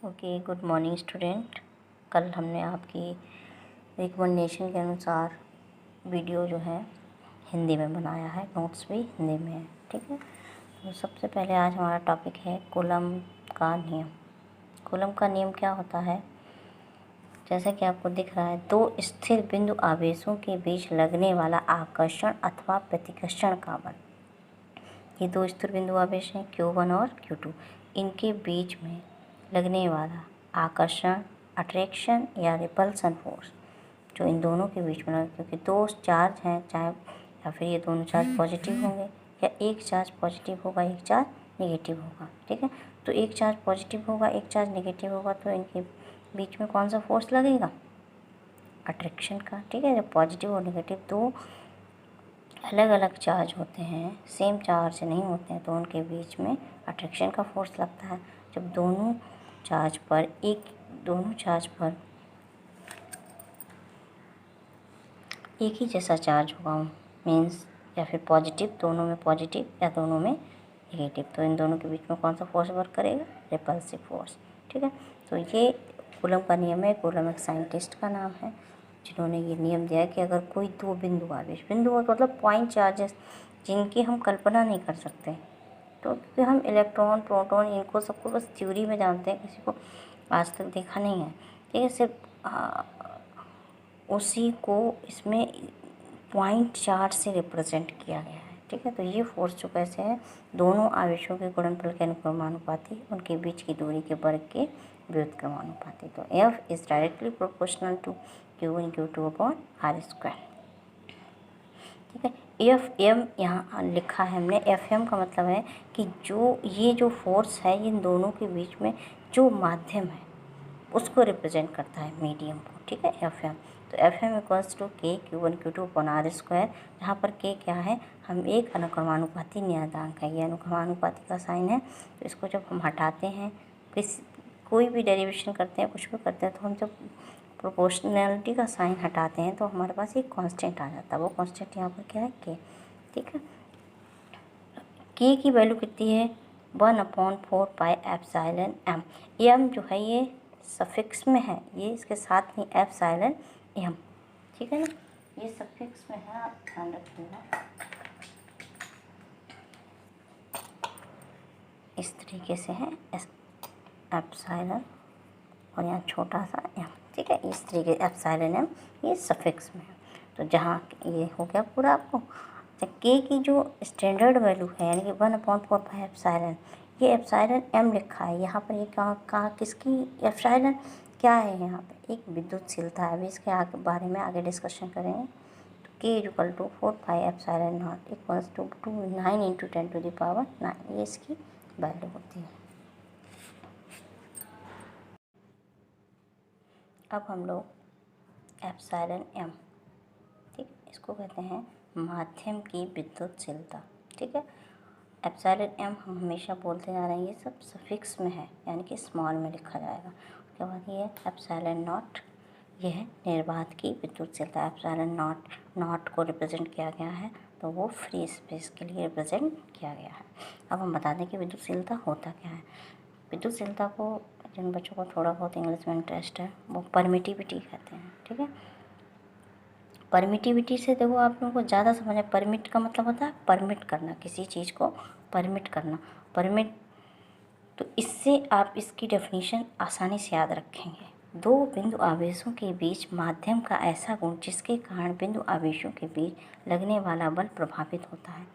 Okay, good morning student. कल हमने आपकी रिकमेंडेशन के अनुसार वीडियो जो है हिंदी में बनाया है, नोट्स भी हिंदी में है। ठीक है, तो सबसे पहले आज हमारा टॉपिक है कूलम का नियम। कूलम का नियम क्या होता है? जैसा कि आपको दिख रहा है, दो स्थिर बिंदु आवेशों के बीच लगने वाला आकर्षण अथवा प्रतिकर्षण का बल। ये दो स्थिर बिंदु आवेश हैं Q1 और Q2। इनके बीच में लगने वाला आकर्षण, अट्रैक्शन या रिपल्सन फोर्स जो इन दोनों के बीच में लगा, क्योंकि दो चार्ज हैं, चाहे या फिर ये दोनों चार्ज पॉजिटिव होंगे या एक चार्ज पॉजिटिव होगा, एक चार्ज नेगेटिव होगा। ठीक है, तो एक चार्ज पॉजिटिव होगा, एक चार्ज नेगेटिव होगा, तो इनके बीच में कौन सा फोर्स लगेगा? अट्रैक्शन का। ठीक है, जब पॉजिटिव और नेगेटिव दो अलग अलग चार्ज होते हैं, सेम चार्ज नहीं होते हैं, तो उनके बीच में अट्रैक्शन का फोर्स लगता है। जब दोनों चार्ज पर एक ही जैसा चार्ज होगा, मीन्स या फिर पॉजिटिव, दोनों में पॉजिटिव या दोनों में नेगेटिव, तो इन दोनों के बीच में कौन सा फोर्स वर्क करेगा? Repulsive force. ठीक है, तो ये कूलम का नियम है। कूलम एक साइंटिस्ट का नाम है जिन्होंने ये नियम दिया है कि अगर कोई दो बिंदु आवेश, बिंदु मतलब पॉइंट चार्जेस जिनकी हम कल्पना नहीं कर सकते, तो क्योंकि हम इलेक्ट्रॉन, प्रोटॉन, इनको सबको बस थ्योरी में जानते हैं, किसी को आज तक देखा नहीं है। ठीक है, सिर्फ उसी को इसमें पॉइंट चार्ज से रिप्रेजेंट किया गया है। ठीक है, तो ये फोर्स जो कैसे है, दोनों आवेशों के गुणनफल के अनुक्रमानुपाती, उनके बीच की दूरी के वर्ग के व्युत्क्रमानुपाती। तो F is directly proportional to Q1 Q2 upon R²। ठीक है, FM यहाँ लिखा है हमने। FM का मतलब है कि जो फोर्स है इन दोनों के बीच में जो माध्यम है उसको रिप्रेजेंट करता है, मीडियम को। ठीक है, FM। तो FM equals to K Q1 Q2 upon R², जहाँ पर K क्या है? हम एक अनुक्रमानुपाती नियतांक है, ये अनुक्रमानुपाती का साइन है। तो इसको जब हम हटाते हैं, कोई भी डेरिवेशन करते हैं, कुछ भी करते हैं, तो हम जब प्रोपोर्शनैलिटी का साइन हटाते हैं तो हमारे पास एक कांस्टेंट आ जाता है। वो कांस्टेंट यहाँ पर क्या है? K। ठीक है, K की वैल्यू कितनी है? 1/4 पाई एप्सिलॉन M। M जो है ये सफिक्स में है, ये इसके साथ में एप्सिलॉन M। ठीक है ना, ये सफिक्स में है, आप ध्यान रखिएगा। इस तरीके से है एप्सिलॉन और यहाँ छोटा सा M। ठीक है, इस तरीके एप्सिलॉन M ये सफिक्स में है। तो जहाँ ये हो गया पूरा आपको। K की जो स्टैंडर्ड वैल्यू है, यानी कि 1/4 पाई एप्सिलॉन, ये एप्सिलॉन M लिखा है यहाँ पर। ये कहाँ किसकी एप्सिलॉन क्या है? यहाँ पे एक विद्युतशीलता है। अभी इसके आगे बारे में आगे डिस्कशन करेंगे। तो K equal to 4 pi epsilon naught equals to 9 × 10⁹ ये इसकी वैल्यू होती है। अब हम लोग एप्सिलॉन M, ठीक, इसको कहते हैं माध्यम की विद्युतशीलता। ठीक है, एप्सिलॉन M हम हमेशा बोलते जा रहे हैं, ये सब सफिक्स में है, यानी कि स्मॉल में लिखा जाएगा। उसके बाद ये एप्सिलॉन नॉट, ये है निर्वात की विद्युतशीलता। एप्सिलॉन नॉट को रिप्रेजेंट किया गया है, तो वो फ्री स्पेस के लिए रिप्रेजेंट किया गया है। अब हम बता दें कि विद्युतशीलता होता क्या है। विद्युतशीलता को, जिन बच्चों को थोड़ा बहुत इंग्लिश में इंटरेस्ट है, वो परमिटिविटी कहते हैं। ठीक है, परमिटिविटी से देखो आप लोगों को ज़्यादा समझ है। परमिट का मतलब होता है परमिट करना, किसी चीज़ को परमिट करना। परमिट, तो इससे आप इसकी डेफिनेशन आसानी से याद रखेंगे। दो बिंदु आवेशों के बीच माध्यम का ऐसा गुण जिसके कारण बिंदु आवेशों के बीच लगने वाला बल प्रभावित होता है।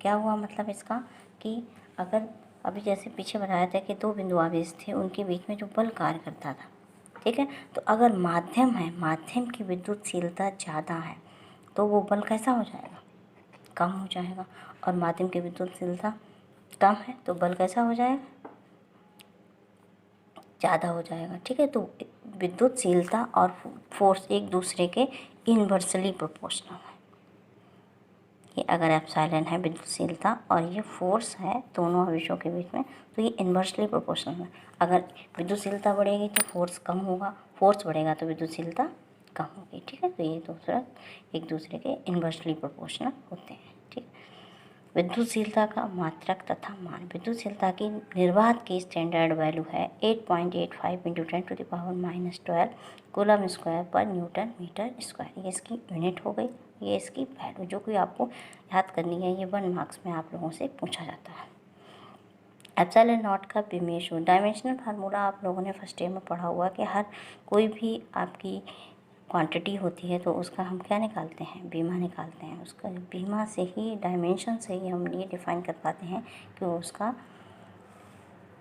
क्या हुआ मतलब इसका? कि अगर अभी जैसे पीछे बताया था कि दो बिंदु आवेश थे, उनके बीच में जो बल कार्य करता था, ठीक है, तो अगर माध्यम है, माध्यम की विद्युतशीलता ज़्यादा है, तो वो बल कैसा हो जाएगा? कम हो जाएगा। और माध्यम की विद्युतशीलता कम है तो बल कैसा हो जाएगा? ज़्यादा हो जाएगा। ठीक है, तो विद्युतशीलता और फोर्स एक दूसरे के इन्वर्सली प्रोपोर्शनल है। ये अगर एप्सिलॉन है विद्युतशीलता और ये फोर्स है दोनों आवेशों के बीच में, तो ये इन्वर्सली प्रोपोर्शनल है। अगर विद्युतशीलता बढ़ेगी तो फोर्स कम होगा, फोर्स बढ़ेगा तो विद्युतशीलता कम होगी। ठीक है, तो ये दूसरा एक दूसरे के इन्वर्सली प्रोपोर्शनल होते हैं। ठीक है, विद्युतशीलता का मात्रक तथा मान। विद्युतशीलता की निर्वात की स्टैंडर्ड वैल्यू है 8.85 इंटू 10⁻12 कूलम स्क्वायर पर न्यूटन मीटर स्क्वायर। ये इसकी यूनिट हो गई, ये इसकी वैल्यू, जो कि आपको याद करनी है। ये 1 मार्क्स में आप लोगों से पूछा जाता है। एप्सिलॉन नॉट का बेमेशो डायमेंशनल फार्मूला आप लोगों ने फर्स्ट ईयर में पढ़ा हुआ कि हर कोई भी आपकी क्वांटिटी होती है तो उसका हम क्या निकालते हैं, बीमा निकालते हैं। उसका बीमा से ही, डायमेंशन से ही हम ये डिफाइन कर पाते हैं कि उसका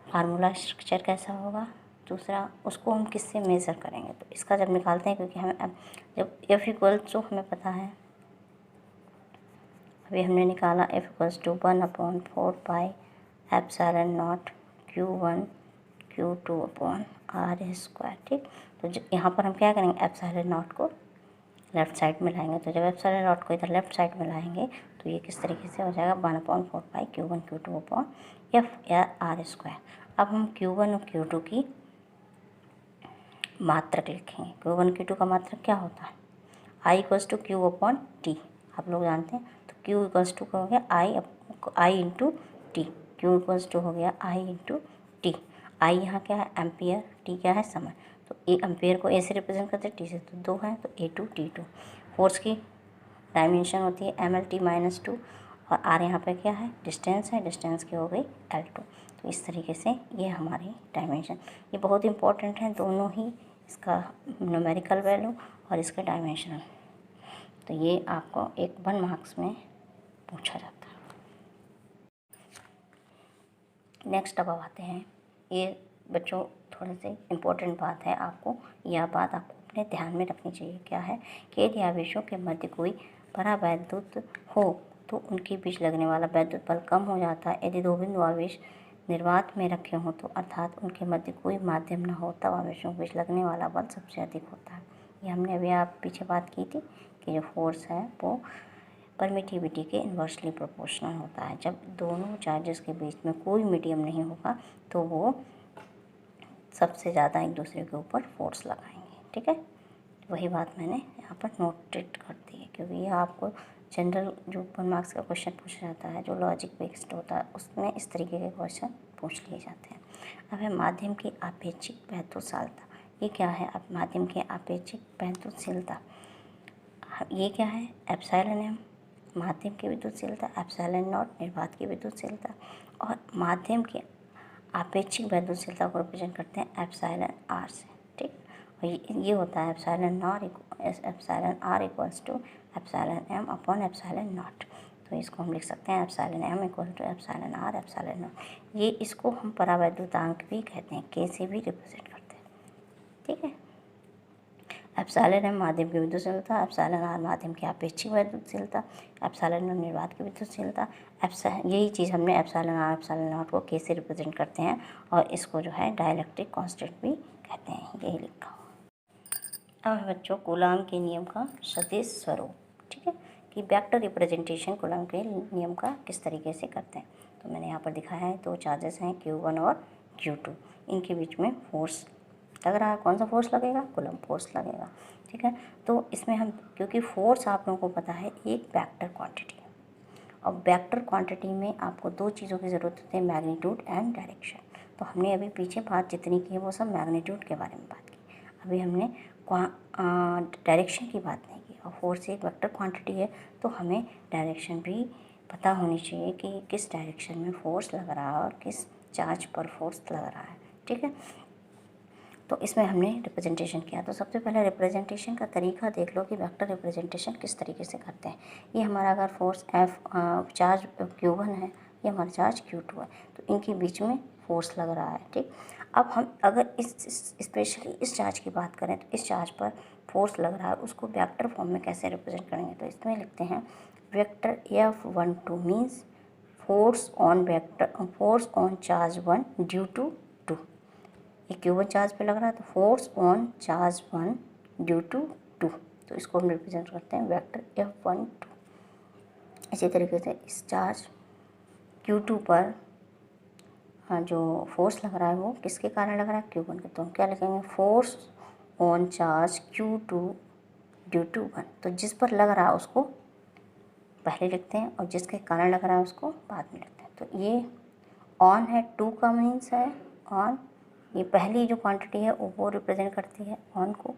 फार्मूला स्ट्रक्चर कैसा होगा। दूसरा, उसको हम किससे मेज़र करेंगे, तो इसका जब निकालते हैं, क्योंकि हमें जब F इक्वल्स टू हमें पता है, अभी हमने निकाला F equals to 1/4 pi epsilon naught Q1 Q2 upon R square. ठीक, तो यहाँ पर हम क्या करेंगे, एप्सिलॉन नॉट को लेफ़्ट साइड में लाएंगे। तो जब एप्सिलॉन नॉट को इधर लेफ़्ट साइड में लाएंगे तो ये किस तरीके से हो जाएगा, 1/4 पाई Q1 Q2 अपॉन F या R स्क्वायर। अब हम Q1 और Q2 की मात्रक लिखेंगे। Q1 Q2 का मात्रक क्या होता है, I equals to Q upon T, आप लोग जानते हैं। तो Q इक्वल्स टू हो गया I into T. Q equals to हो गया I इंटू टी। I यहाँ क्या है, एम्पियर, T क्या है, समय। तो ए एम्पियर को ए से रिप्रेजेंट करते हैं, T से तो 2 है, तो A2T2। फोर्स की डायमेंशन होती है MLT-2 और R यहाँ पे क्या है, डिस्टेंस है, डिस्टेंस की हो गई L2। तो इस तरीके से ये हमारी डायमेंशन, ये बहुत इंपॉर्टेंट है दोनों ही, इसका न्यूमेरिकल वैल्यू और इसका डायमेंशनल। तो ये आपको 1 मार्क्स में पूछा जाता है। नेक्स्ट अब आते हैं, ये बच्चों थोड़े से इम्पोर्टेंट बात है, आपको यह बात आपको अपने ध्यान में रखनी चाहिए। क्या है कि यदि आवेशों के मध्य कोई परावैद्युत हो तो उनके बीच लगने वाला वैद्युत बल कम हो जाता है। यदि दो बिंदु आवेश निर्वात में रखे हों तो अर्थात उनके मध्य कोई माध्यम न हो, तब आवेशों के बीच लगने वाला बल सबसे अधिक होता है। ये हमने अभी आप पीछे बात की थी कि जो फोर्स है वो परमिटिविटी के इन्वर्सली प्रोपोर्शनल होता है। जब दोनों चार्जेस के बीच में कोई मीडियम नहीं होगा तो वो सबसे ज़्यादा एक दूसरे के ऊपर फोर्स लगाएंगे। ठीक है, वही बात मैंने यहाँ पर नोटेट कर दी है, क्योंकि ये आपको जनरल जो 1 मार्क्स का क्वेश्चन पूछा जाता है, जो लॉजिक बेस्ड होता है, उसमें इस तरीके के क्वेश्चन पूछ लिए जाते हैं। अब है माध्यम की आपेक्षिक वैद्युतशीलता। ये क्या है, अब माध्यम की आपेक्षिक वैद्युतशीलता, ये क्या है, एप्सिलॉन एम माध्यम की विद्युतशीलता, एप्सिलॉन नॉट निर्वात की विद्युतशीलता, और माध्यम की आपेक्षिक वैद्युतशीलता को रिप्रेजेंट करते हैं एप्सिलॉन आर से। ठीक, और ये होता है epsilon R equals to epsilon M upon epsilon naught. तो इसको हम लिख सकते हैं epsilon M equal to epsilon R epsilon naught. ये इसको हम परावैद्युतांक भी कहते हैं, के से भी रिप्रेजेंट करते हैं। ठीक है, एप्सिलॉन एम माध्यम की विद्युतशीलता, एप्सिलॉन आर माध्यम की आपेक्षिक वैद्युतशीलता, एप्सिलॉन नॉट निर्वात की विद्युतशीलता। यही चीज़ हमने एप्सिलॉन आर एप्सिलॉन नॉट को के से रिप्रेजेंट करते हैं, और इसको जो है डाइलेक्ट्रिक कांस्टेंट भी कहते हैं, यही लिखा हुआ। अब बच्चों कूलॉम के नियम का सदिश स्वरूप। ठीक है, कि वेक्टर रिप्रेजेंटेशन कूलॉम के नियम का किस तरीके से करते हैं। तो मैंने यहाँ पर दिखाया है, 2 चार्जेस हैं Q1 और Q2, इनके बीच में फोर्स लग रहा है। कौन सा फोर्स लगेगा, कूलम फोर्स लगेगा। ठीक है, तो इसमें हम, क्योंकि फोर्स आप लोगों को पता है एक वेक्टर क्वांटिटी है, और वेक्टर क्वांटिटी में आपको 2 चीज़ों की ज़रूरत होती है, मैग्नीट्यूड एंड डायरेक्शन। तो हमने अभी पीछे बात जितनी की है वो सब मैग्नीट्यूड के बारे में बात की, अभी हमने डायरेक्शन की बात नहीं की। और फोर्स एक वेक्टर क्वांटिटी है तो हमें डायरेक्शन भी पता होनी चाहिए कि किस डायरेक्शन में फोर्स लग रहा है और किस चार्ज पर फोर्स लग रहा है। ठीक है, तो इसमें हमने रिप्रेजेंटेशन किया। तो सबसे पहले रिप्रेजेंटेशन का तरीका देख लो कि वेक्टर रिप्रेजेंटेशन किस तरीके से करते हैं। ये हमारा अगर फोर्स चार्ज Q1 है, ये हमारा चार्ज Q2 है, तो इनके बीच में फोर्स लग रहा है। ठीक, अब हम अगर स्पेशली इस चार्ज की बात करें तो इस चार्ज पर फोर्स लग रहा है, उसको वेक्टर फॉर्म में कैसे रिप्रेजेंट करेंगे। तो इसमें लिखते हैं vector F12 means force on charge 1 due to 2। ये Q1 चार्ज पे लग रहा है तो force on charge 1 due to 2, तो इसको हम रिप्रेजेंट करते हैं वेक्टर F12। इसी तरीके से इस चार्ज Q2 पर जो फोर्स लग रहा है वो किसके कारण लग रहा है, Q1 के। तो हम क्या लिखेंगे, force on charge Q2 due to 1। तो जिस पर लग रहा है उसको पहले लिखते हैं और जिसके कारण लग रहा है उसको बाद में लिखते हैं। तो ये ऑन है, टू का मीन्स है ऑन, ये पहली जो क्वांटिटी है वो रिप्रेजेंट करती है ऑन को,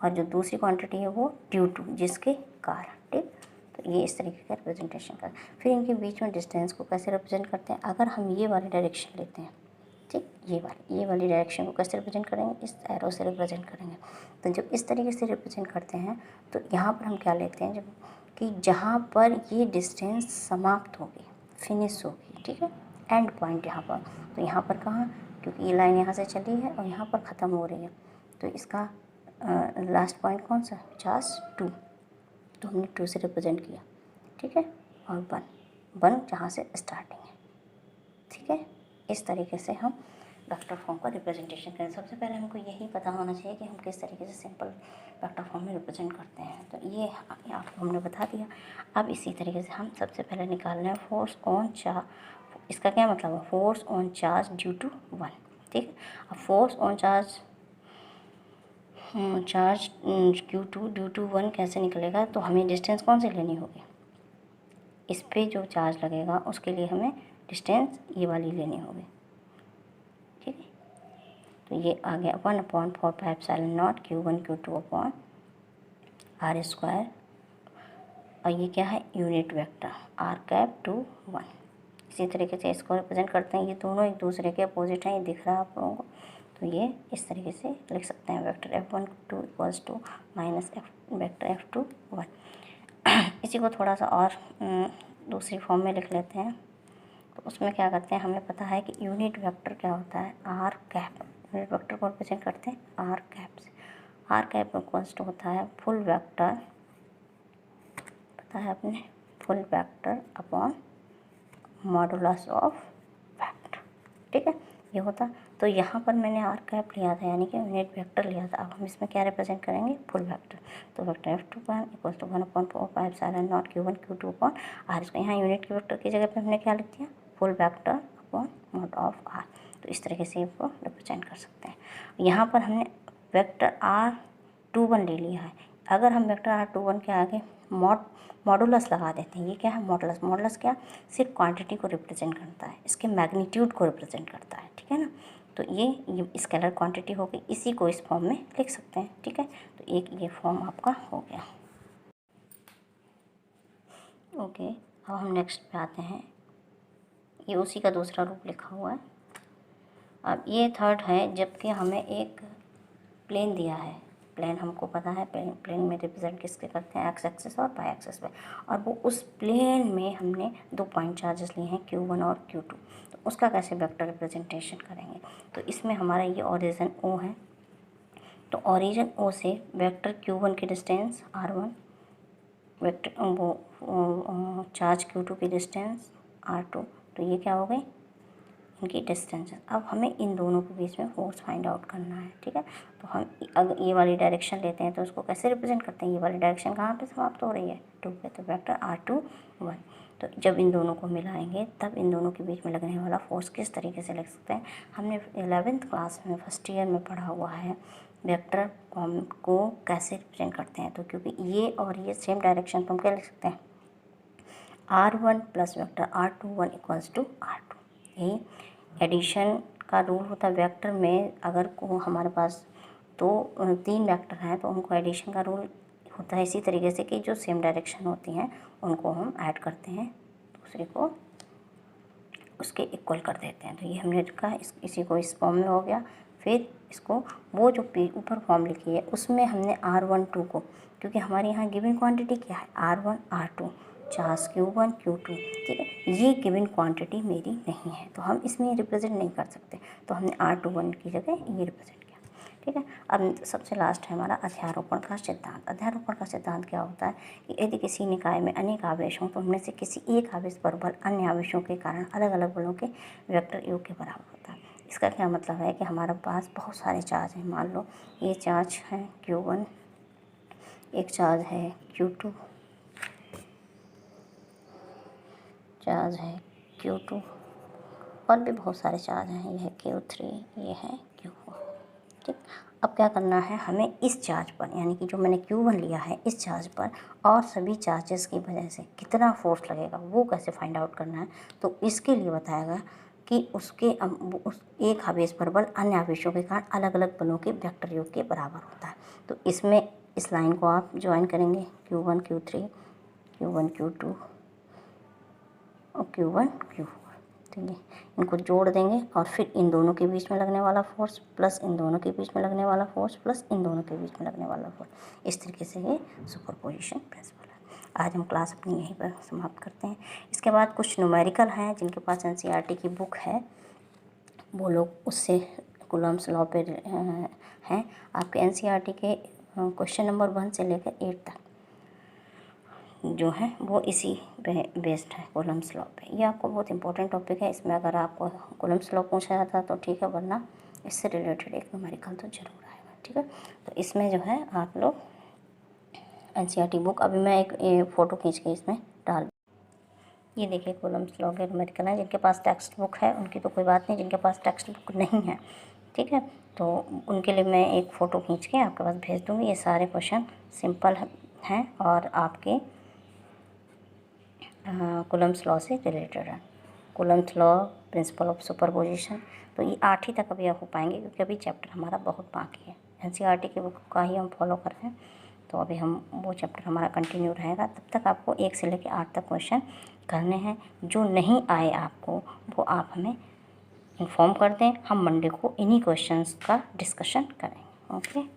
और जो दूसरी क्वांटिटी है वो ड्यू टू, जिसके कारण। ठीक, तो ये इस तरीके का रिप्रेजेंटेशन कर। फिर इनके बीच में डिस्टेंस को कैसे रिप्रेजेंट करते हैं, अगर हम ये वाली डायरेक्शन लेते हैं, ठीक, ये वाली डायरेक्शन को कैसे रिप्रेजेंट करेंगे, इस एरो से रिप्रेजेंट करेंगे। तो जब इस तरीके से रिप्रेजेंट करते हैं तो यहाँ पर हम क्या लेते हैं, जब कि जहाँ पर ये डिस्टेंस समाप्त होगी, फिनिश होगी, ठीक है, एंड पॉइंट यहाँ पर, तो यहाँ पर कहाँ, क्योंकि ये लाइन यहाँ से चली है और यहाँ पर ख़त्म हो रही है, तो इसका लास्ट पॉइंट कौन सा, 50 2, तो हमने 2 से रिप्रेजेंट किया, ठीक है, और 1 जहाँ से स्टार्टिंग है, ठीक है। इस तरीके से हम वेक्टर फॉर्म का रिप्रेजेंटेशन करें। सबसे पहले हमको यही पता होना चाहिए कि हम किस तरीके से सिंपल वेक्टर फॉर्म में रिप्रेजेंट करते हैं, तो ये आपको हमने बता दिया। अब इसी तरीके से हम सबसे पहले निकालना है फोर्स ऑन चार्ज, इसका क्या मतलब है, force on charge due to 1, ठीक है। अब force on charge due to 1 कैसे निकलेगा, तो हमें डिस्टेंस कौन सी लेनी होगी, इस पे जो चार्ज लगेगा उसके लिए हमें डिस्टेंस ये वाली लेनी होगी, ठीक है। तो ये आ गया 1/4πε0 Q1 Q2 अपॉन R², और ये क्या है, यूनिट वेक्टर r∩1। इसी तरीके से इसको रिप्रेजेंट करते हैं, ये दोनों एक दूसरे के अपोजिट हैं, ये दिख रहा है आप लोगों को, तो ये इस तरीके से लिख सकते हैं, vector F12 equals to minus vector F2 1। इसी को थोड़ा सा और दूसरी फॉर्म में लिख लेते हैं। तो उसमें क्या करते हैं, हमें पता है कि यूनिट वेक्टर क्या होता है, r∩, यूनिट वेक्टर को रिप्रेजेंट करते हैं r∩ से। r∩ इक्वल्स टू होता है फुल वेक्टर, पता है अपने, full vector upon modulus of vector, ठीक है, ये होता। तो यहाँ पर मैंने r∩ लिया था, यानी कि यूनिट वेक्टर लिया था। अब हम इसमें क्या रिप्रेजेंट करेंगे, फुल वेक्टर, तो vector F2 equals to 1/4πε0 Q1 Q2 upon R। इसको यहाँ यूनिट के वेक्टर की जगह पे हमने क्या लिख दिया, full vector upon mod of R। तो इस तरीके से इसको रिप्रेजेंट कर सकते हैं। यहाँ पर हमने वेक्टर R21 ले लिया है, अगर हम वेक्टर R21 के आगे मॉडुलस लगा देते हैं, ये क्या है, मॉडुलस, मॉडुलस क्या, सिर्फ क्वांटिटी को रिप्रेजेंट करता है, इसके मैग्नीट्यूड को रिप्रेजेंट करता है, ठीक है ना। तो ये स्केलर क्वांटिटी हो गई, इसी को इस फॉर्म में लिख सकते हैं, ठीक है। तो एक ये फॉर्म आपका हो गया। ओके, अब हम नेक्स्ट पे आते हैं, ये उसी का दूसरा रूप लिखा हुआ है। अब ये थर्ड है, जबकि हमें एक प्लेन दिया है, प्लेन हमको पता है, प्लेन में रिप्रेजेंट किसके करते हैं, एक्स एक्सिस और वाई एक्सिस पे, और वो उस प्लेन में हमने 2 पॉइंट चार्जेस लिए हैं Q1 और Q2, तो उसका कैसे वेक्टर रिप्रेजेंटेशन करेंगे। तो इसमें हमारा ये ओरिजिन O है, तो ओरिजिन O से वेक्टर Q1 की डिस्टेंस R1, वेक्टर वो चार्ज Q2 की डिस्टेंस R2, तो ये क्या हो गई, इनकी डिस्टेंस। अब हमें इन दोनों के बीच में फोर्स फाइंड आउट करना है, ठीक है। तो हम अगर ये वाली डायरेक्शन लेते हैं तो उसको कैसे रिप्रेजेंट करते हैं, ये वाली डायरेक्शन कहाँ पे समाप्त हो रही है, 2 पे, तो वेक्टर R2 1। तो जब इन दोनों को मिलाएंगे तब इन दोनों के बीच में लगने वाला फोर्स किस तरीके से लिख सकते हैं, हमने 11th क्लास में फर्स्ट ईयर में पढ़ा हुआ है वेक्टर फॉर्म को कैसे रिप्रेजेंट करते हैं। तो क्योंकि ये और ये सेम डायरेक्शन, तो हम क्या लिख सकते हैं, R1 plus vector R21 equals to R2। यही एडिशन का रूल होता है वेक्टर में, अगर को हमारे पास 3 वेक्टर हैं तो उनको एडिशन का रूल होता है इसी तरीके से कि जो सेम डायरेक्शन होती हैं उनको हम ऐड करते हैं, दूसरे को उसके इक्वल कर देते हैं। तो ये हमने लिखा है, इसी को इस फॉर्म में हो गया। फिर इसको वो जो ऊपर फॉर्म लिखी है उसमें हमने R12 को, क्योंकि हमारे यहाँ गिवन क्वांटिटी क्या है, R1 R2 charge Q1 Q2, ठीक है, ये गिवन क्वांटिटी मेरी नहीं है तो हम इसमें रिप्रेजेंट नहीं कर सकते, तो हमने R21 की जगह ये रिप्रेजेंट किया, ठीक है। अब सबसे लास्ट है हमारा अध्यारोपण का सिद्धांत। अध्यारोपण का सिद्धांत क्या होता है कि यदि किसी निकाय में अनेक आवेश हों तो उनमें से किसी एक आवेश पर बल अन्य आवेशों के कारण अलग अलग बलों के वेक्टर योग के बराबर होता है। इसका क्या मतलब है कि हमारे पास बहुत सारे चार्ज हैं, मान लो ये चार्ज है Q1, एक चार्ज है Q2, चार्ज है Q2, और भी बहुत सारे चार्ज हैं, ये है Q3, ये है Q4, ठीक। अब क्या करना है हमें इस चार्ज पर, यानी कि जो मैंने Q1 लिया है इस चार्ज पर और सभी चार्जेस की वजह से कितना फोर्स लगेगा वो कैसे फाइंड आउट करना है। तो इसके लिए बताएगा कि उसके उस एक आवेश पर बल अन्य आवेशों के कारण अलग अलग बलों के वेक्टर योग के बराबर होता है। तो इसमें इस लाइन को आप ज्वाइन करेंगे Q1 Q3 Q1 Q2 और Q1 Q4, ठीक है। इनको जोड़ देंगे और फिर इन दोनों के बीच में लगने वाला फोर्स प्लस इन दोनों के बीच में लगने वाला फोर्स प्लस इन दोनों के बीच में लगने वाला फोर्स, इस तरीके से ये सुपरपोजिशन प्रिंसिपल है। आज हम क्लास अपनी यहीं पर समाप्त करते हैं। इसके बाद कुछ न्यूमेरिकल हैं जिनके पास NCERT की बुक है वो लोग उससे कूलम्ब्स लॉ पे हैं। आपके NCERT के क्वेश्चन नंबर 1 से लेकर 8 तक जो है वो इसी पे बेस्ड है, कूलम्ब्स लॉ पे। ये आपको बहुत इंपॉर्टेंट टॉपिक है। इसमें अगर आपको कूलम्ब्स लॉ पूछा जाता तो ठीक है, वरना इससे रिलेटेड एक न्यूमेरिकल तो जरूर आएगा, ठीक है। तो इसमें जो है आप लोग NCERT बुक, अभी मैं एक फ़ोटो खींच के इसमें डाल, ये देखिए कूलम्ब्स लॉ के न्यूमेरिकल है। जिनके पास टेक्स्ट बुक है उनकी तो कोई बात नहीं, जिनके पास टेक्स्ट बुक नहीं है, ठीक है, तो उनके लिए मैं एक फ़ोटो खींच के आपके पास भेज दूँगी। ये सारे क्वेश्चन सिंपल हैं और आपके कूलम्ब्स लॉ से रिलेटेड है। Coulomb's law, principle of superposition, तो ये 8 ही तक अभी आप हो पाएंगे क्योंकि अभी चैप्टर हमारा बहुत बाकी है। NCERT की बुक का ही हम फॉलो कर रहे हैं, तो अभी हम वो चैप्टर हमारा कंटिन्यू रहेगा। तब तक आपको 1 से लेकर 8 तक क्वेश्चन करने हैं। जो नहीं आए आपको वो आप हमें इन्फॉर्म कर दें, हम मंडे को इन्हीं क्वेश्चंस का डिस्कशन करेंगे। ओके।